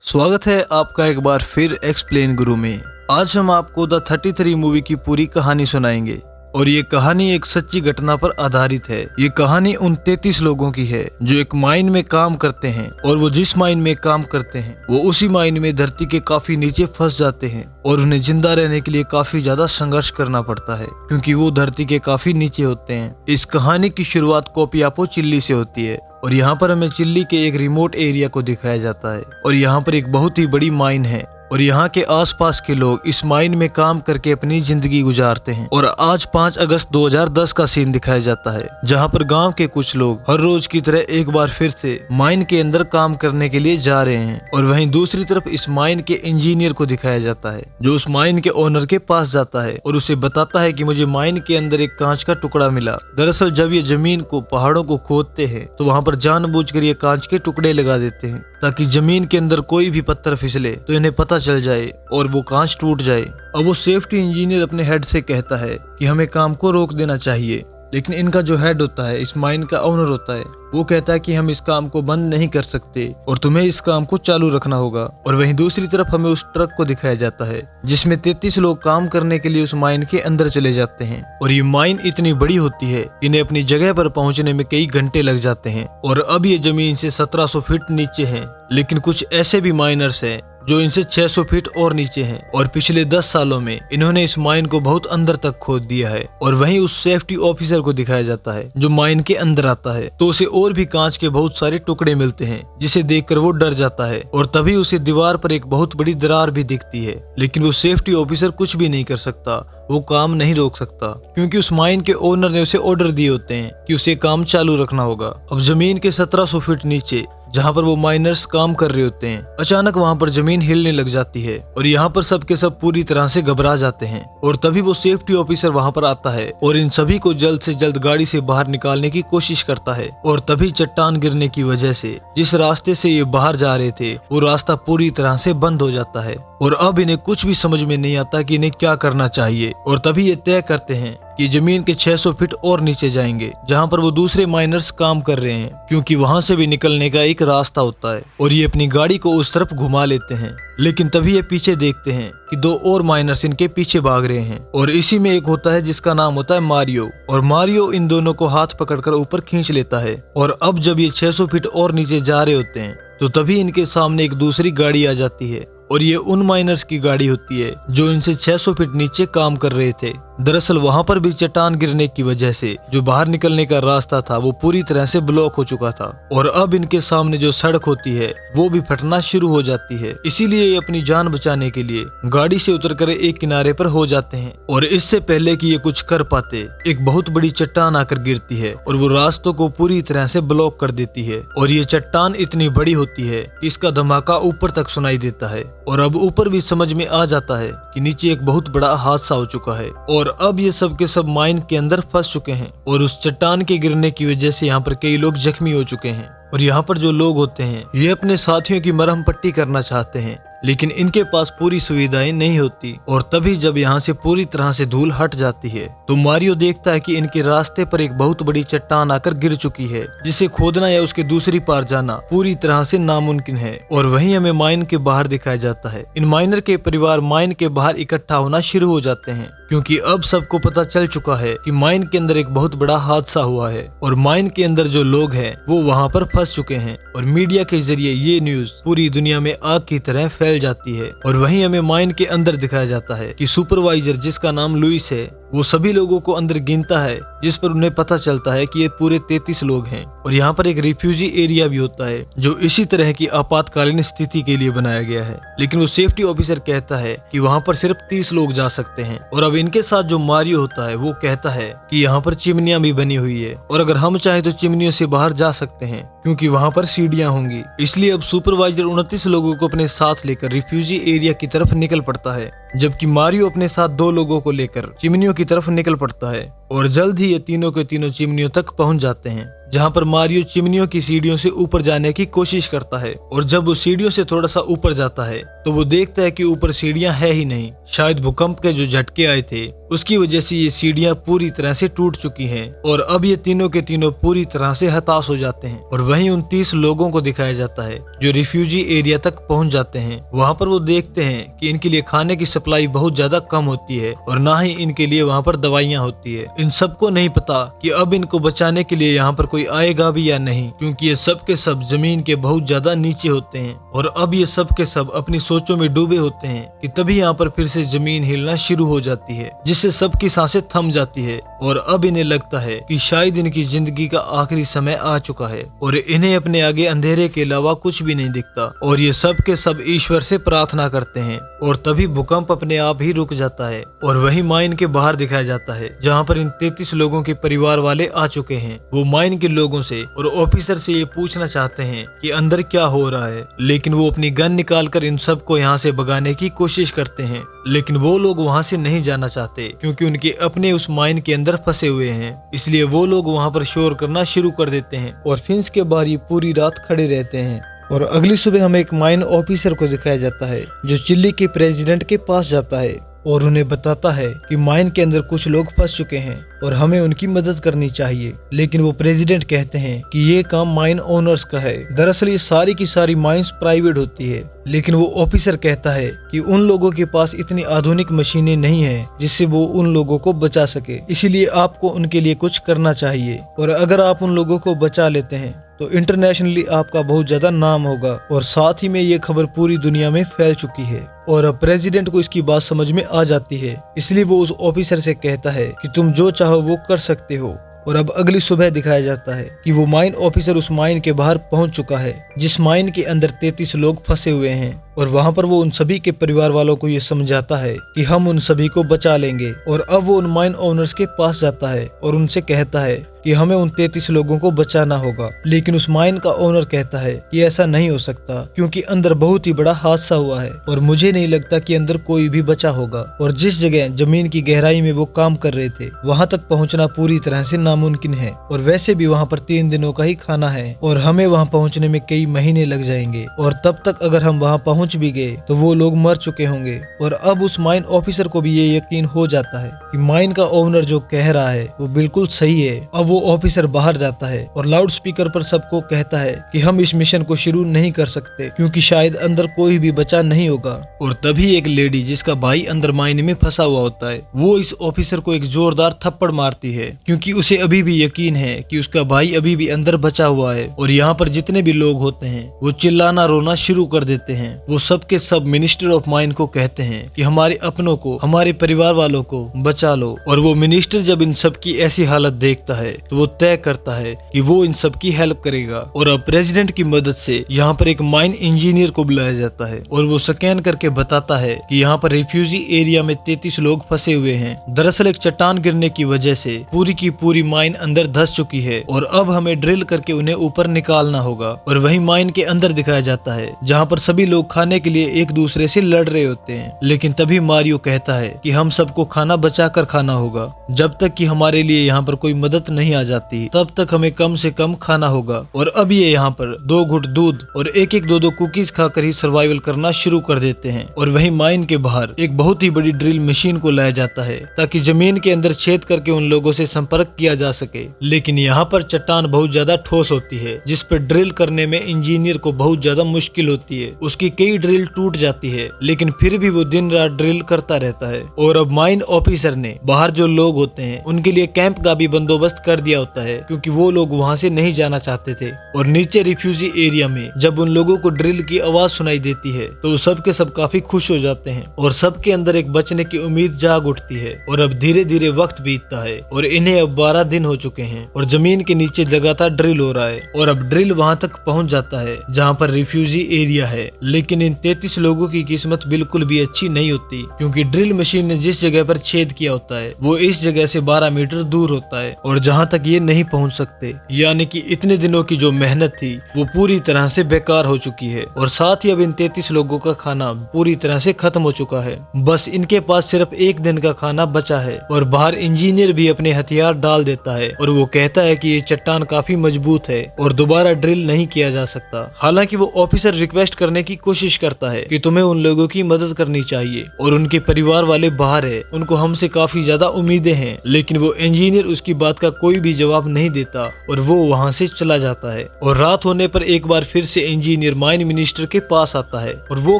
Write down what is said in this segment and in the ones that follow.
स्वागत है आपका एक बार फिर एक्सप्लेन गुरु में। आज हम आपको द 33 मूवी की पूरी कहानी सुनाएंगे और ये कहानी एक सच्ची घटना पर आधारित है। ये कहानी उन 33 लोगों की है जो एक माइन में काम करते हैं और वो जिस माइन में काम करते हैं वो उसी माइन में धरती के काफी नीचे फंस जाते हैं और उन्हें जिंदा रहने के लिए काफी ज्यादा संघर्ष करना पड़ता है क्योंकि वो धरती के काफी नीचे होते हैं। इस कहानी की शुरुआत कोपियापो चिल्ली से होती है और यहाँ पर हमें चिल्ली के एक रिमोट एरिया को दिखाया जाता है और यहाँ पर एक बहुत ही बड़ी माइन है और यहाँ के आसपास के लोग इस माइन में काम करके अपनी जिंदगी गुजारते हैं। और आज 5 अगस्त 2010 का सीन दिखाया जाता है जहाँ पर गांव के कुछ लोग हर रोज की तरह एक बार फिर से माइन के अंदर काम करने के लिए जा रहे हैं और वहीं दूसरी तरफ इस माइन के इंजीनियर को दिखाया जाता है जो उस माइन के ओनर के पास जाता है और उसे बताता है कि मुझे माइन के अंदर एक कांच का टुकड़ा मिला। दरअसल जब ये जमीन को पहाड़ों को खोदते हैं तो वहाँ पर जानबूझकर ये कांच के टुकड़े लगा देते हैं ताकि जमीन के अंदर कोई भी पत्थर फिसले तो इन्हें पता चल जाए और वो कांच टूट जाए। अब वो सेफ्टी इंजीनियर अपने हेड से कहता है कि हमें काम को रोक देना चाहिए, लेकिन इनका जो हेड होता है, इस माइन का ओनर होता है, वो कहता है कि हम इस काम को बंद नहीं कर सकते और तुम्हें इस काम को चालू रखना होगा। और वहीं दूसरी तरफ हमें उस ट्रक को दिखाया जाता है जिसमें 33 लोग काम करने के लिए उस माइन के अंदर चले जाते हैं और ये माइन इतनी बड़ी होती है इन्हें अपनी जगह पर पहुंचने में कई घंटे लग जाते हैं। और अब ये जमीन से 1700 फीट नीचे है, लेकिन कुछ ऐसे भी माइनर्स हैं जो इनसे 600 फीट और नीचे हैं और पिछले 10 सालों में इन्होंने इस माइन को बहुत अंदर तक खोद दिया है। और वहीं उस सेफ्टी ऑफिसर को दिखाया जाता है जो माइन के अंदर आता है तो उसे और भी कांच के बहुत सारे टुकड़े मिलते हैं जिसे देखकर वो डर जाता है और तभी उसे दीवार पर एक बहुत बड़ी दरार भी दिखती है, लेकिन वो सेफ्टी ऑफिसर कुछ भी नहीं कर सकता, वो काम नहीं रोक सकता क्योंकि उस माइन के ओनर ने उसे ऑर्डर दिए होते हैं कि उसे काम चालू रखना होगा। अब जमीन के 1700 फीट नीचे जहाँ पर वो माइनर्स काम कर रहे होते हैं अचानक वहाँ पर जमीन हिलने लग जाती है और यहाँ पर सब के सब पूरी तरह से घबरा जाते हैं और तभी वो सेफ्टी ऑफिसर वहाँ पर आता है और इन सभी को जल्द से जल्द गाड़ी से बाहर निकालने की कोशिश करता है। और तभी चट्टान गिरने की वजह से जिस रास्ते से ये बाहर जा रहे थे वो रास्ता पूरी तरह से बंद हो जाता है और अब इन्हें कुछ भी समझ में नहीं आता कि इन्हें क्या करना चाहिए। और तभी ये तय करते हैं कि जमीन के 600 फीट और नीचे जाएंगे जहां पर वो दूसरे माइनर्स काम कर रहे हैं क्योंकि वहां से भी निकलने का एक रास्ता होता है और ये अपनी गाड़ी को उस तरफ घुमा लेते हैं। लेकिन तभी ये पीछे देखते हैं कि 2 और माइनर्स इनके पीछे भाग रहे हैं और इसी में एक होता है जिसका नाम होता है मारियो और मारियो इन दोनों को हाथ पकड़कर ऊपर खींच लेता है। और अब जब ये 600 फीट और नीचे जा रहे होते हैं तो तभी इनके सामने एक दूसरी गाड़ी आ जाती है और ये उन माइनर्स की गाड़ी होती है जो इनसे 600 फीट नीचे काम कर रहे थे। दरअसल वहां पर भी चट्टान गिरने की वजह से जो बाहर निकलने का रास्ता था वो पूरी तरह से ब्लॉक हो चुका था और अब इनके सामने जो सड़क होती है वो भी फटना शुरू हो जाती है। इसीलिए ये अपनी जान बचाने के लिए गाड़ी से उतरकर एक किनारे पर हो जाते हैं और इससे पहले कि ये कुछ कर पाते एक बहुत बड़ी चट्टान आकर गिरती है और वो रास्तों को पूरी तरह से ब्लॉक कर देती है। और ये चट्टान इतनी बड़ी होती है कि इसका धमाका ऊपर तक सुनाई देता है और अब ऊपर भी समझ में आ जाता है कि नीचे एक बहुत बड़ा हादसा हो चुका है और अब ये सब के सब माइन के अंदर फंस चुके हैं और उस चट्टान के गिरने की वजह से यहाँ पर कई लोग जख्मी हो चुके हैं। और यहाँ पर जो लोग होते हैं ये अपने साथियों की मरहम पट्टी करना चाहते हैं लेकिन इनके पास पूरी सुविधाएं नहीं होती। और तभी जब यहाँ से पूरी तरह से धूल हट जाती है तो मारियो देखता है कि इनके रास्ते पर एक बहुत बड़ी चट्टान आकर गिर चुकी है जिसे खोदना या उसके दूसरी पार जाना पूरी तरह से नामुमकिन है। और वहीं हमें माइन के बाहर दिखाया जाता है। इन माइनर के परिवार माइन के बाहर इकट्ठा होना शुरू हो जाते हैं क्योंकि अब सबको पता चल चुका है कि माइन के अंदर एक बहुत बड़ा हादसा हुआ है और माइन के अंदर जो लोग हैं वो वहाँ पर फंस चुके हैं। और मीडिया के जरिए ये न्यूज पूरी दुनिया में आग की तरह फैल जाती है। और वहीं हमें माइन के अंदर दिखाया जाता है कि सुपरवाइजर जिसका नाम लुइस है वो सभी लोगों को अंदर गिनता है जिस पर उन्हें पता चलता है कि ये पूरे 33 लोग हैं। और यहाँ पर एक रिफ्यूजी एरिया भी होता है जो इसी तरह की आपातकालीन स्थिति के लिए बनाया गया है, लेकिन वो सेफ्टी ऑफिसर कहता है कि वहाँ पर सिर्फ 30 लोग जा सकते हैं। और अब इनके साथ जो मारियो होता है वो कहता है कि यहाँ पर चिमनियां भी बनी हुई है और अगर हम चाहें तो चिमनियों से बाहर जा सकते हैं क्योंकि वहाँ पर सीढ़ियां होंगी। इसलिए अब सुपरवाइजर 29 लोगों को अपने साथ लेकर रिफ्यूजी एरिया की तरफ निकल पड़ता है जबकि मारियो अपने साथ 2 लोगों को लेकर चिमनियों की तरफ निकल पड़ता है और जल्द ही ये तीनों के तीनों चिमनियों तक पहुंच जाते हैं। जहाँ पर मारियो चिमनियों की सीढ़ियों से ऊपर जाने की कोशिश करता है और जब वो सीढ़ियों से थोड़ा सा ऊपर जाता है तो वो देखता है कि ऊपर सीढ़ियां है ही नहीं। शायद भूकंप के जो झटके आए थे उसकी वजह से ये सीढ़ियां पूरी तरह से टूट चुकी हैं और अब ये तीनों के तीनों पूरी तरह से हताश हो जाते हैं। और वहीं उन 30 लोगों को दिखाया जाता है जो रिफ्यूजी एरिया तक पहुंच जाते हैं। वहां पर वो देखते हैं कि इनके लिए खाने की सप्लाई बहुत ज्यादा कम होती है और ना ही इनके लिए वहां पर दवाइयां होती है। इन सबको नहीं पता कि अब इनको बचाने के लिए यहाँ पर कोई आएगा भी या नहीं, क्योंकि ये सब के सब जमीन के बहुत ज्यादा नीचे होते हैं। और अब ये सब के सब अपनी सोचों में डूबे होते हैं कि तभी यहाँ पर फिर से जमीन हिलना शुरू हो जाती है, जिससे सबकी सांसें थम जाती है और अब इन्हें लगता है कि शायद इनकी जिंदगी का आखिरी समय आ चुका है और इन्हें अपने आगे अंधेरे के अलावा कुछ भी नहीं दिखता। और ये सब के सब ईश्वर से प्रार्थना करते हैं और तभी भूकंप अपने आप ही रुक जाता है और वही माइन के बाहर दिखाया जाता है जहाँ पर इन 33 लोगों के परिवार वाले आ चुके हैं। वो माइन के लोगों से और ऑफिसर से ये पूछना चाहते हैं कि अंदर क्या हो रहा है, लेकिन वो अपनी गन निकालकर इन सबको यहाँ से भगाने की कोशिश करते हैं। लेकिन वो लोग वहाँ से नहीं जाना चाहते क्योंकि उनके अपने उस माइन के अंदर फंसे हुए हैं, इसलिए वो लोग वहाँ पर शोर करना शुरू कर देते हैं और फिंस के बाहर ये पूरी रात खड़े रहते हैं। और अगली सुबह हमें एक माइन ऑफिसर को दिखाया जाता है जो चिली के प्रेसिडेंट के पास जाता है और उन्हें बताता है कि माइन के अंदर कुछ लोग फंस चुके हैं और हमें उनकी मदद करनी चाहिए। लेकिन वो प्रेसिडेंट कहते हैं कि ये काम माइन ओनर्स का है। दरअसल ये सारी की सारी माइंस प्राइवेट होती है। लेकिन वो ऑफिसर कहता है कि उन लोगों के पास इतनी आधुनिक मशीनें नहीं है जिससे वो उन लोगों को बचा सके, इसीलिए आपको उनके लिए कुछ करना चाहिए। और अगर आप उन लोगों को बचा लेते हैं तो इंटरनेशनली आपका बहुत ज्यादा नाम होगा और साथ ही में ये खबर पूरी दुनिया में फैल चुकी है। और अब प्रेसिडेंट को इसकी बात समझ में आ जाती है, इसलिए वो उस ऑफिसर से कहता है कि तुम जो चाहो वो कर सकते हो। और अब अगली सुबह दिखाया जाता है कि वो माइन ऑफिसर उस माइन के बाहर पहुंच चुका है जिस माइन के अंदर 33 लोग फंसे हुए हैं। और वहां पर वो उन सभी के परिवार वालों को ये समझाता है कि हम उन सभी को बचा लेंगे। और अब वो उन माइन ओनर्स के पास जाता है और उनसे कहता है कि हमें उन 33 लोगों को बचाना होगा। लेकिन उस माइन का ओनर कहता है कि ऐसा नहीं हो सकता क्योंकि अंदर बहुत ही बड़ा हादसा हुआ है और मुझे नहीं लगता कि अंदर कोई भी बचा होगा। और जिस जगह जमीन की गहराई में वो काम कर रहे थे वहाँ तक पहुँचना पूरी तरह से नामुमकिन है और वैसे भी वहाँ पर 3 दिनों का ही खाना है और हमें वहाँ पहुँचने में कई महीने लग जाएंगे और तब तक अगर हम वहाँ पहुँच भी गए तो वो लोग मर चुके होंगे। और अब उस माइन ऑफिसर को भी ये यकीन हो जाता है कि माइन का ओनर जो कह रहा है वो बिल्कुल सही है। अब वो ऑफिसर बाहर जाता है और लाउड स्पीकर पर सबको कहता है कि हम इस मिशन को शुरू नहीं कर सकते क्योंकि शायद अंदर कोई भी बचा नहीं होगा। और तभी एक लेडी जिसका भाई अंदर माइन में फंसा हुआ होता है वो इस ऑफिसर को एक जोरदार थप्पड़ मारती है क्योंकि उसे अभी भी यकीन है कि उसका भाई अभी भी अंदर बचा हुआ है। और यहाँ पर जितने भी लोग होते हैं वो चिल्लाना रोना शुरू कर देते हैं। वो सब के सब मिनिस्टर ऑफ माइन को कहते हैं कि हमारे अपनों को, हमारे परिवार वालों को बचा लो। और वो मिनिस्टर जब इन सब की ऐसी हालत देखता है तो वो तय करता है कि वो इन सब की हेल्प करेगा। और अब प्रेसिडेंट की मदद से यहाँ पर एक माइन इंजीनियर को बुलाया जाता है और वो स्कैन करके बताता है कि यहाँ पर रिफ्यूजी एरिया में 33 लोग फंसे हुए हैं। दरअसल एक चट्टान गिरने की वजह से पूरी की पूरी माइन अंदर धंस चुकी है और अब हमें ड्रिल करके उन्हें ऊपर निकालना होगा। और वही माइन के अंदर दिखाया जाता है जहाँ पर सभी लोग खाने के लिए एक दूसरे से लड़ रहे होते हैं। लेकिन तभी मारियो कहता है कि हम सबको खाना बचा कर खाना होगा, जब तक कि हमारे लिए यहाँ पर कोई मदद नहीं आ जाती तब तक हमें कम से कम खाना होगा। और अब ये यहाँ पर 2 घुट दूध और एक 2 कुकीज खाकर ही सर्वाइवल करना शुरू कर देते हैं। और वही माइन के बाहर एक बहुत ही बड़ी ड्रिल मशीन को लाया जाता है ताकि जमीन के अंदर छेद करके उन लोगों से संपर्क किया जा सके। लेकिन यहाँ पर चट्टान बहुत ज्यादा ठोस होती है जिस पर ड्रिल करने में इंजीनियर को बहुत ज्यादा मुश्किल होती है। उसकी कई ड्रिल टूट जाती है लेकिन फिर भी वो दिन रात ड्रिल करता रहता है। और अब माइन ऑफिसर ने बाहर जो लोग होते हैं उनके लिए कैंप का भी बंदोबस्त कर दिया होता है क्योंकि वो लोग वहाँ से नहीं जाना चाहते थे। और नीचे रिफ्यूजी एरिया में जब उन लोगों को ड्रिल की आवाज सुनाई देती है तो वो सब के सब काफी खुश हो जाते हैं और सबके अंदर एक बचने की उम्मीद जाग उठती है। और अब धीरे धीरे वक्त बीतता है और इन्हें अब 12 दिन हो चुके हैं और जमीन के नीचे लगातार ड्रिल हो रहा है। और अब ड्रिल वहाँ तक पहुँच जाता है जहाँ पर रिफ्यूजी एरिया है। लेकिन लेकिन इन 33 लोगों की किस्मत बिल्कुल भी अच्छी नहीं होती, क्योंकि ड्रिल मशीन ने जिस जगह पर छेद किया होता है वो इस जगह से 12 मीटर दूर होता है और जहाँ तक ये नहीं पहुँच सकते। यानी कि इतने दिनों की जो मेहनत थी वो पूरी तरह से बेकार हो चुकी है और साथ ही अब इन 33 लोगों का खाना पूरी तरह से खत्म हो चुका है। बस इनके पास सिर्फ एक दिन का खाना बचा है और बाहर इंजीनियर भी अपने हथियार डाल देता है और वो कहता है कि ये चट्टान काफी मजबूत है और दोबारा ड्रिल नहीं किया जा सकता। हालांकि वो ऑफिसर रिक्वेस्ट करने की कोशिश करता है कि तुम्हें उन लोगों की मदद करनी चाहिए और उनके परिवार वाले बाहर है, उनको हमसे काफी ज्यादा उम्मीदें हैं। लेकिन वो इंजीनियर उसकी बात का कोई भी जवाब नहीं देता और वो वहाँ से चला जाता है। और रात होने पर एक बार फिर से इंजीनियर माइन मिनिस्टर के पास आता है और वो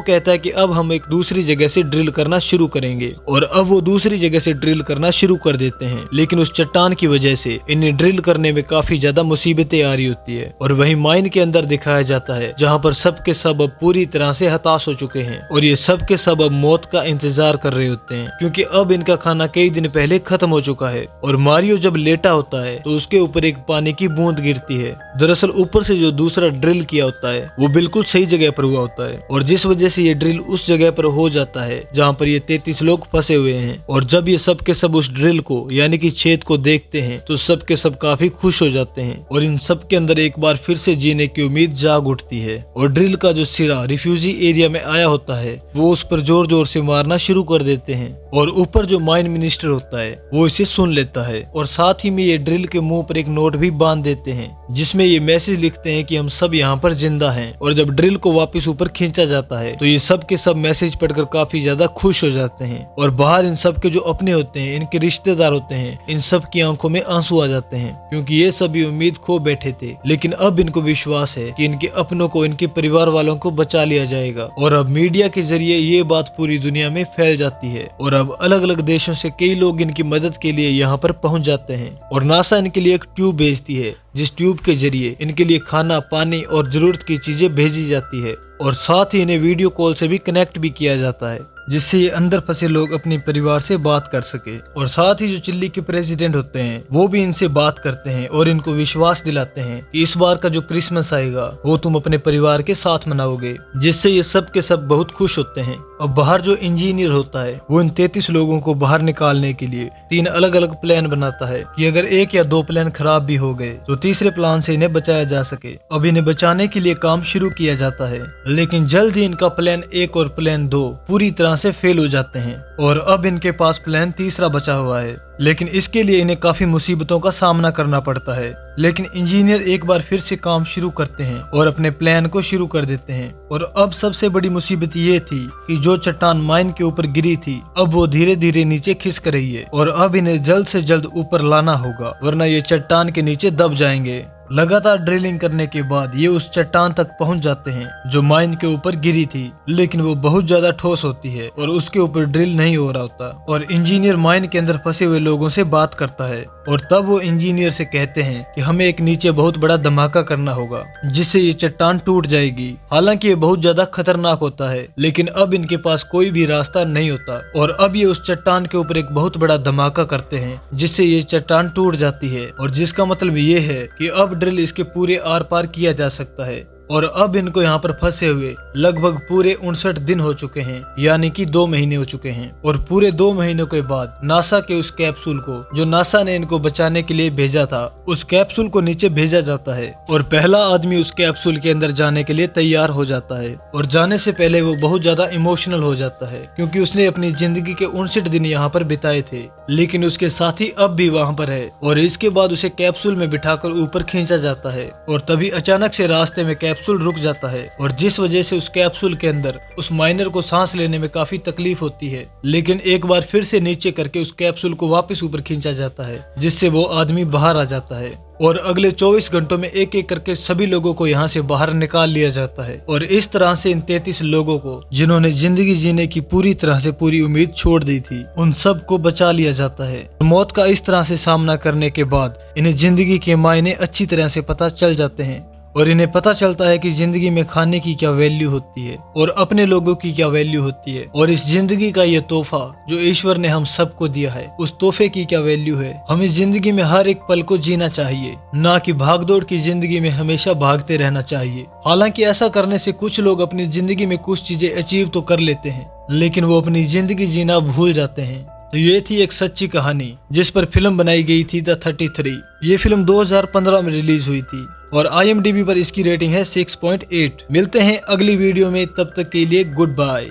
कहता है कि अब हम एक दूसरी जगह से ड्रिल करना शुरू करेंगे। और अब वो दूसरी जगह से ड्रिल करना शुरू कर देते हैं, लेकिन उस चट्टान की वजह से इन्हें ड्रिल करने में काफी ज्यादा मुसीबतें आ रही होती है। और वही माइन के अंदर दिखाया जाता है जहाँ पर सब के सब अब पूरी तरह से हताश हो चुके हैं और ये सब के सब अब मौत का इंतजार कर रहे होते हैं, क्योंकि अब इनका खाना कई दिन पहले खत्म हो चुका है। और मारियो जब लेटा होता है तो उसके ऊपर एक पानी की बूंद गिरती है। दरअसल ऊपर से जो दूसरा ड्रिल किया होता है वो बिल्कुल सही जगह पर हुआ होता है और जिस वजह से ये ड्रिल उस जगह पर हो जाता है जहाँ पर ये 33 लोग फंसे हुए हैं। और जब ये सब के सब उस ड्रिल को यानी कि छेद को देखते हैं तो सब के सब काफी खुश हो जाते हैं और इन सब के अंदर एक बार फिर से जीने की उम्मीद जाग उठती है। और ड्रिल का जो सिरा रिफ्यूजी एरिया में आया होता है वो उस पर जोर जोर से मारना शुरू कर देते हैं और ऊपर जो माइन मिनिस्टर होता है वो इसे सुन लेता है और साथ ही में ये ड्रिल के मुंह पर एक नोट भी बांध देते हैं जिसमें ये मैसेज लिखते हैं कि हम सब यहाँ पर जिंदा हैं। और जब ड्रिल को वापस ऊपर खींचा जाता है तो ये सब के सब मैसेज पढ़कर काफी ज्यादा खुश हो जाते हैं और बाहर इन सब के जो अपने होते हैं, इनके रिश्तेदार होते हैं, इन सब की आंखों में आंसू आ जाते हैं, क्योंकि ये सभी उम्मीद खो बैठे थे। लेकिन अब इनको विश्वास है कि इनके अपनों को, इनके परिवार वालों को बचा लिया जाएगा। और अब मीडिया के जरिए ये बात पूरी दुनिया में फैल जाती है और अब अलग अलग देशों से कई लोग इनकी मदद के लिए यहाँ पर पहुँच जाते हैं और नासा इनके लिए एक ट्यूब भेजती है जिस ट्यूब के जरिए इनके लिए खाना, पानी और जरूरत की चीजें भेजी जाती है और साथ ही इन्हें वीडियो कॉल से भी कनेक्ट भी किया जाता है जिससे ये अंदर फंसे लोग अपने परिवार से बात कर सके। और साथ ही जो चिल्ली के प्रेसिडेंट होते हैं वो भी इनसे बात करते हैं और इनको विश्वास दिलाते हैं कि इस बार का जो क्रिसमस आएगा वो तुम अपने परिवार के साथ मनाओगे, जिससे ये सब के सब बहुत खुश होते हैं। अब बाहर जो इंजीनियर होता है वो इन 33 लोगों को बाहर निकालने के लिए 3 अलग अलग प्लान बनाता है कि अगर 1 या 2 प्लान खराब भी हो गए तो तीसरे प्लान से इन्हें बचाया जा सके। अब इन्हें बचाने के लिए काम शुरू किया जाता है, लेकिन जल्द ही इनका प्लान 1 और प्लान 2 पूरी तरह से फेल हो जाते हैं और अब इनके पास प्लान तीसरा बचा हुआ है। लेकिन इसके लिए इन्हें काफी मुसीबतों का सामना करना पड़ता है। लेकिन इंजीनियर एक बार फिर से काम शुरू करते हैं और अपने प्लान को शुरू कर देते हैं। और अब सबसे बड़ी मुसीबत ये थी कि जो चट्टान माइन के ऊपर गिरी थी अब वो धीरे धीरे नीचे खिसक रही है और अब इन्हें जल्द से जल्द ऊपर लाना होगा, वरना ये चट्टान के नीचे दब जाएंगे। लगातार ड्रिलिंग करने के बाद ये उस चट्टान तक पहुंच जाते हैं जो माइन के ऊपर गिरी थी, लेकिन वो बहुत ज्यादा ठोस होती है और उसके ऊपर ड्रिल नहीं हो रहा होता। और इंजीनियर माइन के अंदर फंसे हुए लोगों से बात करता है और तब वो इंजीनियर से कहते हैं कि हमें एक नीचे बहुत बड़ा धमाका करना होगा जिससे ये चट्टान टूट जाएगी। हालांकि ये बहुत ज्यादा खतरनाक होता है, लेकिन अब इनके पास कोई भी रास्ता नहीं होता और अब ये उस चट्टान के ऊपर एक बहुत बड़ा धमाका करते हैं जिससे ये चट्टान टूट जाती है। और जिसका मतलब ये है कि अब ड्रिल इसके पूरे आर पार किया जा सकता है। और अब इनको यहाँ पर फंसे हुए लगभग पूरे 59 दिन हो चुके हैं, यानी कि 2 महीने हो चुके हैं। और पूरे 2 महीनों के बाद नासा के उस कैप्सूल को जो नासा ने इनको बचाने के लिए भेजा था, उस कैप्सूल को नीचे भेजा जाता है और पहला आदमी उस कैप्सूल के अंदर जाने के लिए तैयार हो जाता है। और जाने से पहले वो बहुत ज्यादा इमोशनल हो जाता है क्योंकि उसने अपनी जिंदगी के 59 दिन यहाँ पर बिताए थे, लेकिन उसके साथी अब भी वहाँ पर है। और इसके बाद उसे कैप्सूल में बिठाकर ऊपर खींचा जाता है और तभी अचानक से रास्ते में कैप्सूल रुक जाता है और जिस वजह से उस कैप्सूल के अंदर उस माइनर को सांस लेने में काफी तकलीफ होती है। लेकिन एक बार फिर से नीचे करके उस कैप्सूल को वापस ऊपर खींचा जाता है जिससे वो आदमी बाहर आ जाता है और अगले 24 घंटों में एक एक करके सभी लोगों को यहाँ से बाहर निकाल लिया जाता है। और इस तरह से इन 33 लोगों को जिन्होंने जिंदगी जीने की पूरी तरह से पूरी उम्मीद छोड़ दी थी, उन सब को बचा लिया जाता है। मौत का इस तरह से सामना करने के बाद इन्हें जिंदगी के मायने अच्छी तरह से पता चल जाते हैं और इन्हें पता चलता है कि जिंदगी में खाने की क्या वैल्यू होती है और अपने लोगों की क्या वैल्यू होती है, और इस जिंदगी का ये तोहफा जो ईश्वर ने हम सबको दिया है उस तोहफे की क्या वैल्यू है। हमें जिंदगी में हर एक पल को जीना चाहिए, ना कि भागदौड़ की जिंदगी में हमेशा भागते रहना चाहिए। हालांकि ऐसा करने से कुछ लोग अपनी जिंदगी में कुछ चीजें अचीव तो कर लेते हैं, लेकिन वो अपनी जिंदगी जीना भूल जाते हैं। तो ये थी एक सच्ची कहानी जिस पर फिल्म बनाई गई थी द 33। ये फिल्म 2015 में रिलीज हुई थी और IMDb पर इसकी रेटिंग है 6.8। मिलते हैं अगली वीडियो में, तब तक के लिए गुड बाय।